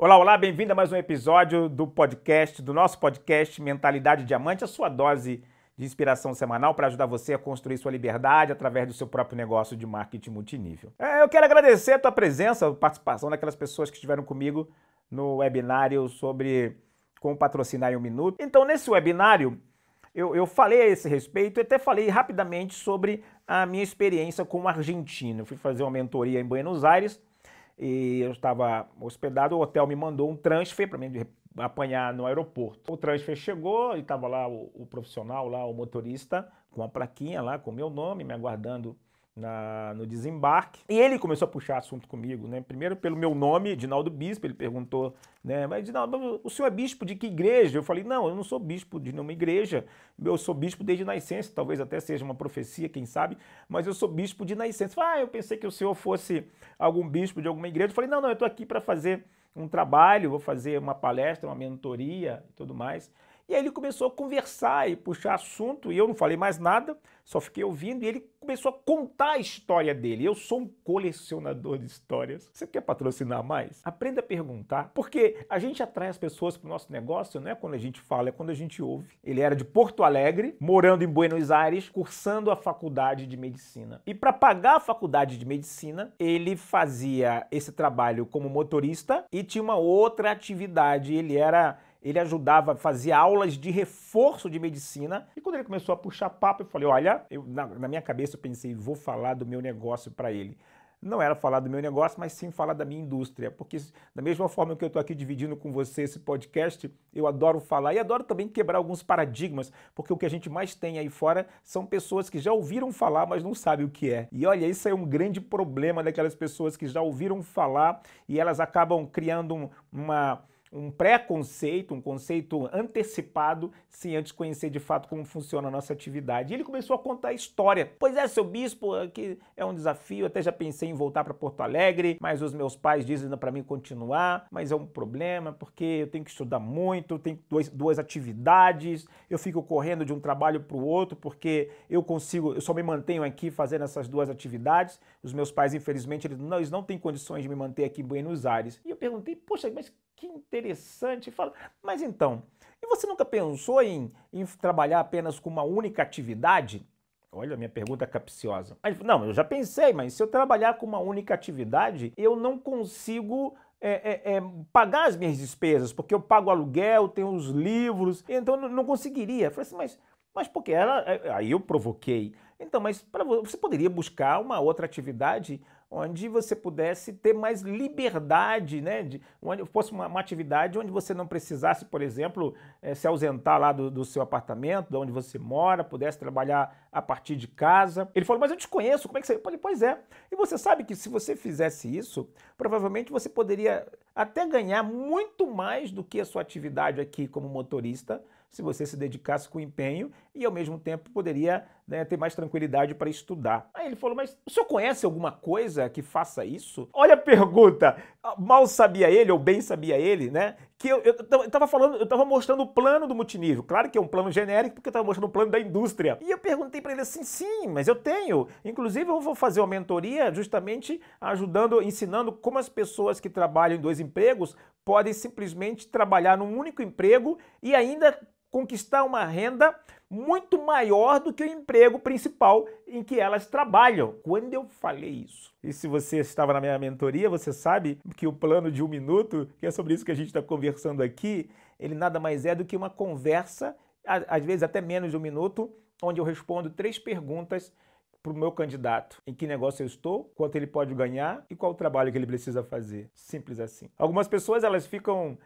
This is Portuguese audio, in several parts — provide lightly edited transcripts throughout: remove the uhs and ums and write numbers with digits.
Olá, olá, bem-vindo a mais um episódio do nosso podcast Mentalidade Diamante, a sua dose de inspiração semanal para ajudar você a construir sua liberdade através do seu próprio negócio de marketing multinível. Eu quero agradecer a tua presença, a participação daquelas pessoas que estiveram comigo no webinário sobre como patrocinar em um minuto. Então, nesse webinário, eu falei a esse respeito e até falei rapidamente sobre a minha experiência com o argentino. Eu fui fazer uma mentoria em Buenos Aires e eu estava hospedado, o hotel me mandou um transfer para mim apanhar no aeroporto. O transfer chegou e estava lá o profissional, lá, o motorista, com a plaquinha lá, com o meu nome, me aguardando no desembarque. E ele começou a puxar assunto comigo, né? Primeiro pelo meu nome, Edinaldo Bispo, ele perguntou, né? Mas Edinaldo, o senhor é bispo de que igreja? Eu falei, não, eu não sou bispo de nenhuma igreja, eu sou bispo desde nascença, talvez até seja uma profecia, quem sabe, mas eu sou bispo de nascença. Eu pensei que o senhor fosse algum bispo de alguma igreja. Eu falei, não, eu estou aqui para fazer um trabalho, vou fazer uma palestra, uma mentoria e tudo mais. E aí ele começou a conversar e puxar assunto, e eu não falei mais nada, só fiquei ouvindo, e ele começou a contar a história dele. Eu sou um colecionador de histórias. Você quer patrocinar mais? Aprenda a perguntar, porque a gente atrai as pessoas para o nosso negócio, não é quando a gente fala, é quando a gente ouve. Ele era de Porto Alegre, morando em Buenos Aires, cursando a faculdade de medicina. E para pagar a faculdade de medicina, ele fazia esse trabalho como motorista e tinha uma outra atividade. Ele ajudava, fazia aulas de reforço de medicina. E quando ele começou a puxar papo, eu falei, olha, na minha cabeça eu pensei, vou falar do meu negócio para ele. Não era falar do meu negócio, mas sim falar da minha indústria. Porque da mesma forma que eu estou aqui dividindo com você esse podcast, eu adoro falar e adoro também quebrar alguns paradigmas, porque o que a gente mais tem aí fora são pessoas que já ouviram falar, mas não sabem o que é. E olha, isso é um grande problema daquelas pessoas que já ouviram falar e elas acabam criando um preconceito, um conceito antecipado, sem antes conhecer de fato como funciona a nossa atividade. E ele começou a contar a história. Pois é, seu bispo, aqui é um desafio, até já pensei em voltar para Porto Alegre, mas os meus pais dizem para mim continuar, mas é um problema, porque eu tenho que estudar muito, eu tenho duas atividades, eu fico correndo de um trabalho para o outro, porque eu só me mantenho aqui fazendo essas duas atividades. Os meus pais, infelizmente, eles não têm condições de me manter aqui em Buenos Aires. E eu perguntei, poxa, mas que interessante. Fala, mas então, e você nunca pensou em trabalhar apenas com uma única atividade? Olha a minha pergunta capciosa. Não, eu já pensei, mas se eu trabalhar com uma única atividade, eu não consigo pagar as minhas despesas, porque eu pago aluguel, tenho os livros, então eu não conseguiria. Eu falei assim, mas por quê? Aí eu provoquei. Então, mas você poderia buscar uma outra atividade onde você pudesse ter mais liberdade, né? Onde fosse uma atividade onde você não precisasse, por exemplo, se ausentar lá do seu apartamento, de onde você mora, pudesse trabalhar a partir de casa. Ele falou, mas eu te conheço, como é que você... Eu falei, pois é. E você sabe que se você fizesse isso, provavelmente você poderia até ganhar muito mais do que a sua atividade aqui como motorista, se você se dedicasse com empenho e, ao mesmo tempo, poderia, né, ter mais tranquilidade para estudar. Aí ele falou, mas o senhor conhece alguma coisa que faça isso? Olha a pergunta! Mal sabia ele, ou bem sabia ele, né? Que eu estava mostrando o plano do multinível. Claro que é um plano genérico, porque eu estava mostrando o plano da indústria. E eu perguntei para ele assim, sim, mas eu tenho. Inclusive, eu vou fazer uma mentoria justamente ensinando como as pessoas que trabalham em dois empregos podem simplesmente trabalhar num único emprego e ainda conquistar uma renda muito maior do que o emprego principal em que elas trabalham. Quando eu falei isso, e se você estava na minha mentoria, você sabe que o plano de um minuto, que é sobre isso que a gente está conversando aqui, ele nada mais é do que uma conversa, às vezes até menos de um minuto, onde eu respondo 3 perguntas para o meu candidato. Em que negócio eu estou, quanto ele pode ganhar e qual o trabalho que ele precisa fazer. Simples assim. Algumas pessoas, elas ficam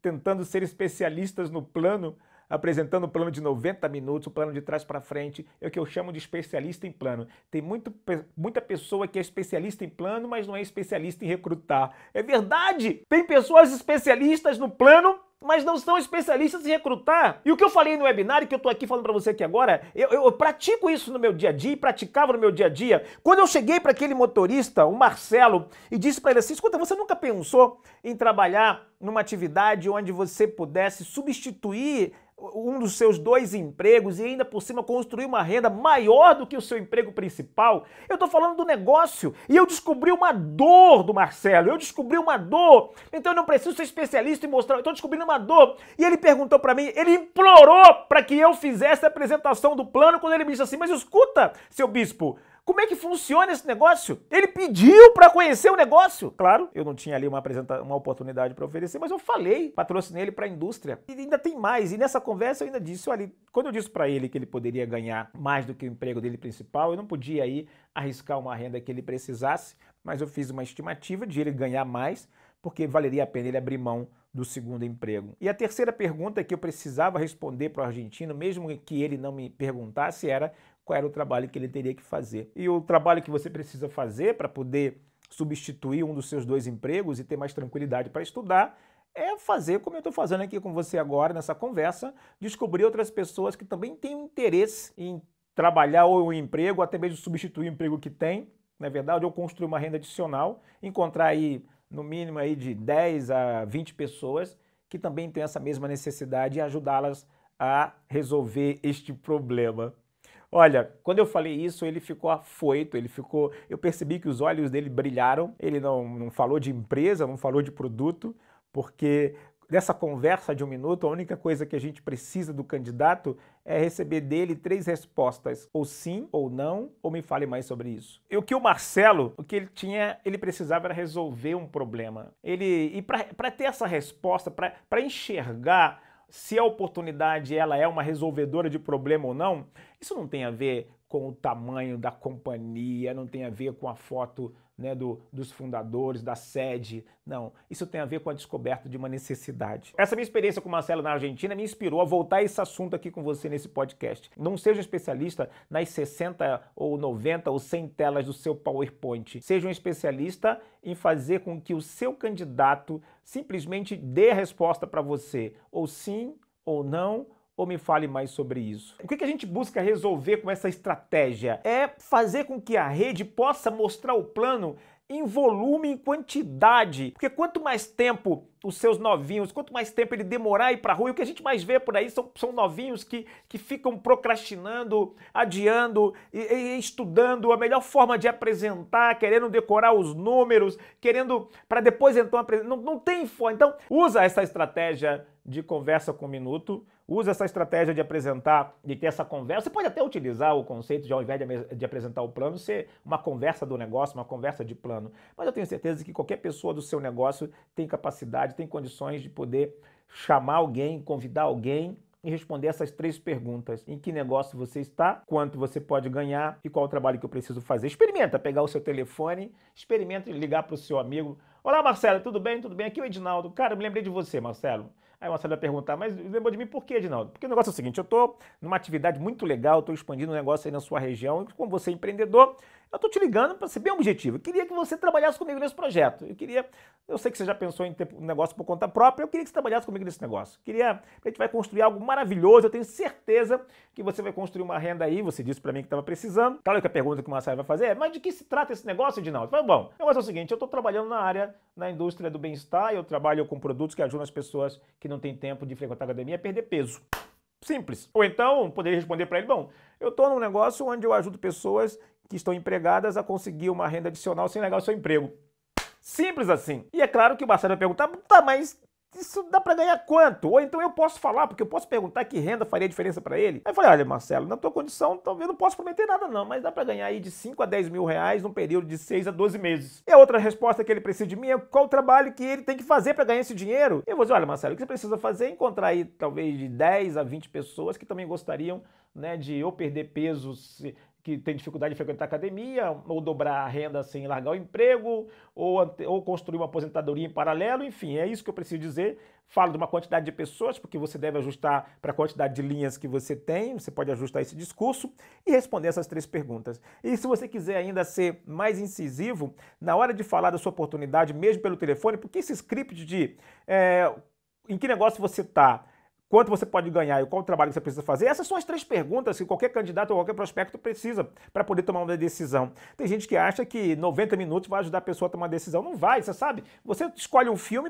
tentando ser especialistas no plano, apresentando o plano de 90 minutos, o plano de trás para frente, é o que eu chamo de especialista em plano. Tem muita pessoa que é especialista em plano, mas não é especialista em recrutar. É verdade! Tem pessoas especialistas no plano, mas não são especialistas em recrutar. E o que eu falei no webinar, que eu tô aqui falando para você aqui agora, eu pratico isso no meu dia a dia, praticava no meu dia a dia. Quando eu cheguei para aquele motorista, o Marcelo, e disse para ele assim, escuta, você nunca pensou em trabalhar numa atividade onde você pudesse substituir um dos seus 2 empregos e ainda por cima construir uma renda maior do que o seu emprego principal. Eu estou falando do negócio e eu descobri uma dor do Marcelo, eu descobri uma dor, então eu não preciso ser especialista em mostrar, eu estou descobrindo uma dor. E ele perguntou para mim, ele implorou para que eu fizesse a apresentação do plano quando ele me disse assim, mas escuta, seu bispo, como é que funciona esse negócio? Ele pediu para conhecer o negócio. Claro, eu não tinha ali uma oportunidade para oferecer, mas eu falei, patrocinei ele para a indústria. E ainda tem mais. E nessa conversa eu ainda disse, olha, quando eu disse para ele que ele poderia ganhar mais do que o emprego dele principal, eu não podia aí arriscar uma renda que ele precisasse, mas eu fiz uma estimativa de ele ganhar mais, porque valeria a pena ele abrir mão do segundo emprego. E a terceira pergunta que eu precisava responder para o argentino, mesmo que ele não me perguntasse, era qual era o trabalho que ele teria que fazer. E o trabalho que você precisa fazer para poder substituir um dos seus 2 empregos e ter mais tranquilidade para estudar é fazer como eu estou fazendo aqui com você agora nessa conversa, descobrir outras pessoas que também têm um interesse em trabalhar ou um emprego, ou até mesmo substituir o emprego que tem, na verdade, ou construir uma renda adicional, encontrar aí no mínimo aí de 10 a 20 pessoas que também têm essa mesma necessidade e ajudá-las a resolver este problema. Olha, quando eu falei isso, ele ficou afoito, eu percebi que os olhos dele brilharam, ele não falou de empresa, não falou de produto, porque nessa conversa de 1 minuto, a única coisa que a gente precisa do candidato é receber dele 3 respostas, ou sim, ou não, ou me fale mais sobre isso. E o que o Marcelo, o que ele precisava era resolver um problema. E para ter essa resposta, para enxergar se a oportunidade ela é uma resolvedora de problema ou não, isso não tem a ver com o tamanho da companhia, não tem a ver com a foto, né, dos fundadores, da sede, não. Isso tem a ver com a descoberta de uma necessidade. Essa minha experiência com o Marcelo na Argentina me inspirou a voltar a esse assunto aqui com você nesse podcast. Não seja um especialista nas 60 ou 90 ou 100 telas do seu PowerPoint. Seja um especialista em fazer com que o seu candidato simplesmente dê a resposta para você, ou sim, ou não, ou me fale mais sobre isso. O que a gente busca resolver com essa estratégia? É fazer com que a rede possa mostrar o plano em volume, em quantidade. Porque quanto mais tempo os seus novinhos, quanto mais tempo ele demorar a ir para a rua, e o que a gente mais vê por aí são novinhos que ficam procrastinando, adiando, e estudando a melhor forma de apresentar, querendo decorar os números, querendo para depois então apresentar. Não tem forma. Então, usa essa estratégia de conversa com 1 minuto, usa essa estratégia de apresentar, de ter essa conversa. Você pode até utilizar o conceito de, ao invés de apresentar o plano, ser uma conversa do negócio, uma conversa de plano. Mas eu tenho certeza que qualquer pessoa do seu negócio tem capacidade, tem condições de poder chamar alguém, convidar alguém e responder essas 3 perguntas. Em que negócio você está, quanto você pode ganhar e qual o trabalho que eu preciso fazer. Experimenta pegar o seu telefone, experimenta ligar para o seu amigo. Olá, Marcelo, tudo bem? Tudo bem? Aqui é o Edinaldo. Cara, eu me lembrei de você, Marcelo. Aí o Marcelo vai perguntar, mas lembrou de mim por quê, Edinaldo? Porque o negócio é o seguinte, eu estou numa atividade muito legal, estou expandindo um negócio aí na sua região, e como você é empreendedor, eu estou te ligando para ser bem objetivo. Eu queria que você trabalhasse comigo nesse projeto. Eu sei que você já pensou em ter um negócio por conta própria, eu queria que você trabalhasse comigo nesse negócio. A gente vai construir algo maravilhoso, eu tenho certeza que você vai construir uma renda aí, você disse para mim que estava precisando. Claro que a pergunta que o Marcelo vai fazer é, mas de que se trata esse negócio, Edinaldo? Eu falei, bom, o negócio é o seguinte, eu estou trabalhando na indústria do bem-estar, eu trabalho com produtos que ajudam as pessoas que não têm tempo de frequentar a academia a perder peso. Simples. Ou então, poderia responder para ele, bom, eu estou num negócio onde eu ajudo pessoas que estão empregadas a conseguir uma renda adicional sem negar o seu emprego. Simples assim. E é claro que o Marcelo vai perguntar, tá, mas isso dá para ganhar quanto? Ou então eu posso falar, porque eu posso perguntar que renda faria diferença para ele. Aí eu falei, olha, Marcelo, na tua condição, talvez não posso prometer nada não, mas dá para ganhar aí de 5 a 10 mil reais num período de 6 a 12 meses. E a outra resposta que ele precisa de mim é qual o trabalho que ele tem que fazer para ganhar esse dinheiro. E eu vou dizer, olha, Marcelo, o que você precisa fazer é encontrar aí talvez de 10 a 20 pessoas que também gostariam, né, de ou perder peso, que tem dificuldade de frequentar a academia, ou dobrar a renda sem largar o emprego, ou construir uma aposentadoria em paralelo, enfim, é isso que eu preciso dizer. Falo de uma quantidade de pessoas, porque você deve ajustar para a quantidade de linhas que você tem, você pode ajustar esse discurso e responder essas 3 perguntas. E se você quiser ainda ser mais incisivo, na hora de falar da sua oportunidade, mesmo pelo telefone, porque esse script de em que negócio você está, quanto você pode ganhar e qual o trabalho que você precisa fazer? Essas são as 3 perguntas que qualquer candidato ou qualquer prospecto precisa para poder tomar uma decisão. Tem gente que acha que 90 minutos vai ajudar a pessoa a tomar uma decisão. Não vai, você sabe? Você escolhe um filme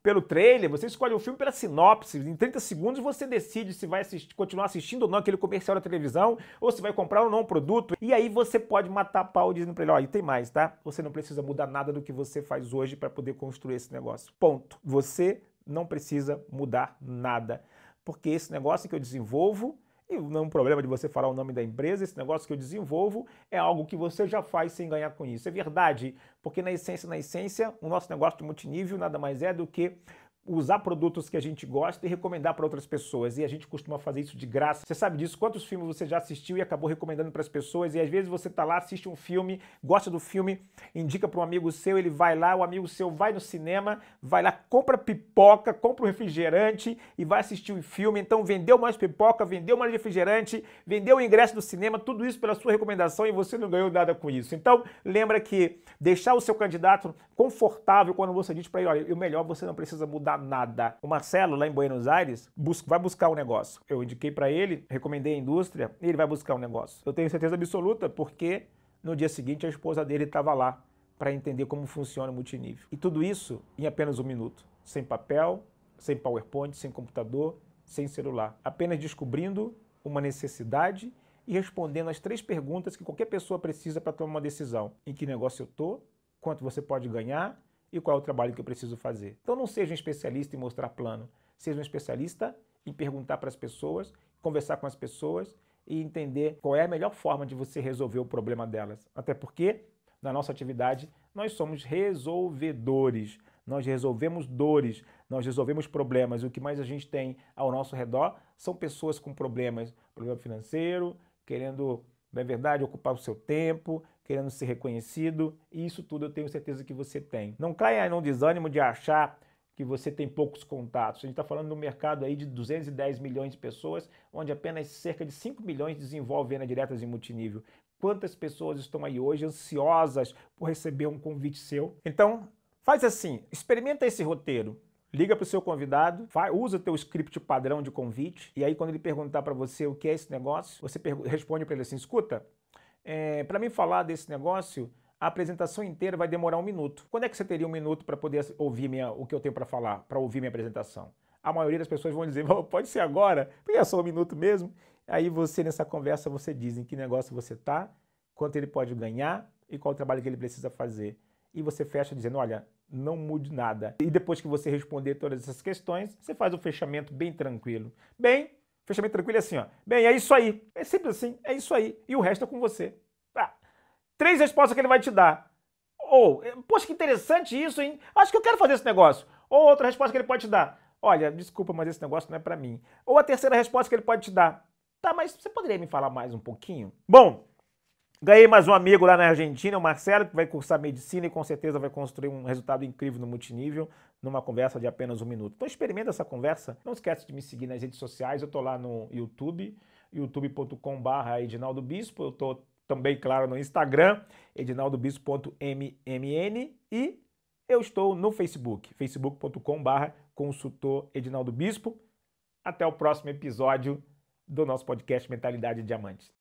pelo trailer, você escolhe o filme pela sinopse. Em 30 segundos você decide se vai continuar assistindo ou não aquele comercial da televisão, ou se vai comprar ou não um produto. E aí você pode matar a pau dizendo pra ele, ó, e tem mais, tá? Você não precisa mudar nada do que você faz hoje para poder construir esse negócio. Ponto. Você não precisa mudar nada. Porque esse negócio que eu desenvolvo, e não é um problema de você falar o nome da empresa, esse negócio que eu desenvolvo é algo que você já faz sem ganhar com isso. É verdade, porque na essência, o nosso negócio de multinível nada mais é do que usar produtos que a gente gosta e recomendar para outras pessoas. E a gente costuma fazer isso de graça. Você sabe disso? Quantos filmes você já assistiu e acabou recomendando para as pessoas? E às vezes você tá lá, assiste um filme, gosta do filme, indica para um amigo seu, ele vai lá, o amigo seu vai no cinema, vai lá, compra pipoca, compra um refrigerante e vai assistir o filme. Então vendeu mais pipoca, vendeu mais refrigerante, vendeu o ingresso do cinema, tudo isso pela sua recomendação e você não ganhou nada com isso. Então lembra que deixar o seu candidato confortável quando você diz para ele, olha, o melhor você não precisa mudar nada. O Marcelo, lá em Buenos Aires, vai buscar um negócio. Eu indiquei para ele, recomendei a indústria, e ele vai buscar um negócio. Eu tenho certeza absoluta porque no dia seguinte a esposa dele estava lá para entender como funciona o multinível. E tudo isso em apenas 1 minuto. Sem papel, sem PowerPoint, sem computador, sem celular. Apenas descobrindo uma necessidade e respondendo as 3 perguntas que qualquer pessoa precisa para tomar uma decisão. Em que negócio eu estou? Quanto você pode ganhar? E qual é o trabalho que eu preciso fazer. Então não seja um especialista em mostrar plano, seja um especialista em perguntar para as pessoas, conversar com as pessoas e entender qual é a melhor forma de você resolver o problema delas. Até porque, na nossa atividade, nós somos resolvedores. Nós resolvemos dores, nós resolvemos problemas. E o que mais a gente tem ao nosso redor são pessoas com problemas, problema financeiro, querendo, na verdade, ocupar o seu tempo, querendo ser reconhecido, e isso tudo eu tenho certeza que você tem. Não caia no desânimo de achar que você tem poucos contatos. A gente está falando de um mercado aí de 210 milhões de pessoas, onde apenas cerca de 5 milhões desenvolvem vendas diretas em multinível. Quantas pessoas estão aí hoje ansiosas por receber um convite seu? Então, faz assim, experimenta esse roteiro. Liga para o seu convidado, usa o teu script padrão de convite, e aí quando ele perguntar para você o que é esse negócio, você responde para ele assim, escuta, para mim falar desse negócio, a apresentação inteira vai demorar 1 minuto. Quando é que você teria 1 minuto para poder ouvir o que eu tenho para falar, para ouvir minha apresentação? A maioria das pessoas vão dizer, pode ser agora, porque é só 1 minuto mesmo. Aí você, nessa conversa, você diz em que negócio você está, quanto ele pode ganhar e qual o trabalho que ele precisa fazer. E você fecha dizendo, olha, não mude nada. E depois que você responder todas essas questões, você faz o fechamento bem tranquilo. Fechamento tranquilo é assim, ó. Bem, é isso aí. É simples assim, é isso aí. E o resto é com você. 3 respostas que ele vai te dar. Poxa, que interessante isso, hein? Acho que eu quero fazer esse negócio. Ou outra resposta que ele pode te dar. Olha, desculpa, mas esse negócio não é para mim. Ou a terceira resposta que ele pode te dar. Tá, mas você poderia me falar mais um pouquinho? Bom, ganhei mais um amigo lá na Argentina, o Marcelo, que vai cursar medicina e com certeza vai construir um resultado incrível no multinível, numa conversa de apenas 1 minuto. Então experimenta essa conversa. Não esquece de me seguir nas redes sociais. Eu tô lá no YouTube, youtube.com/Edinaldo Bispo. Eu tô também, claro, no Instagram, edinaldobispo.mmn, e eu estou no Facebook, facebook.com/consultor Edinaldo Bispo. Até o próximo episódio do nosso podcast Mentalidade Diamante.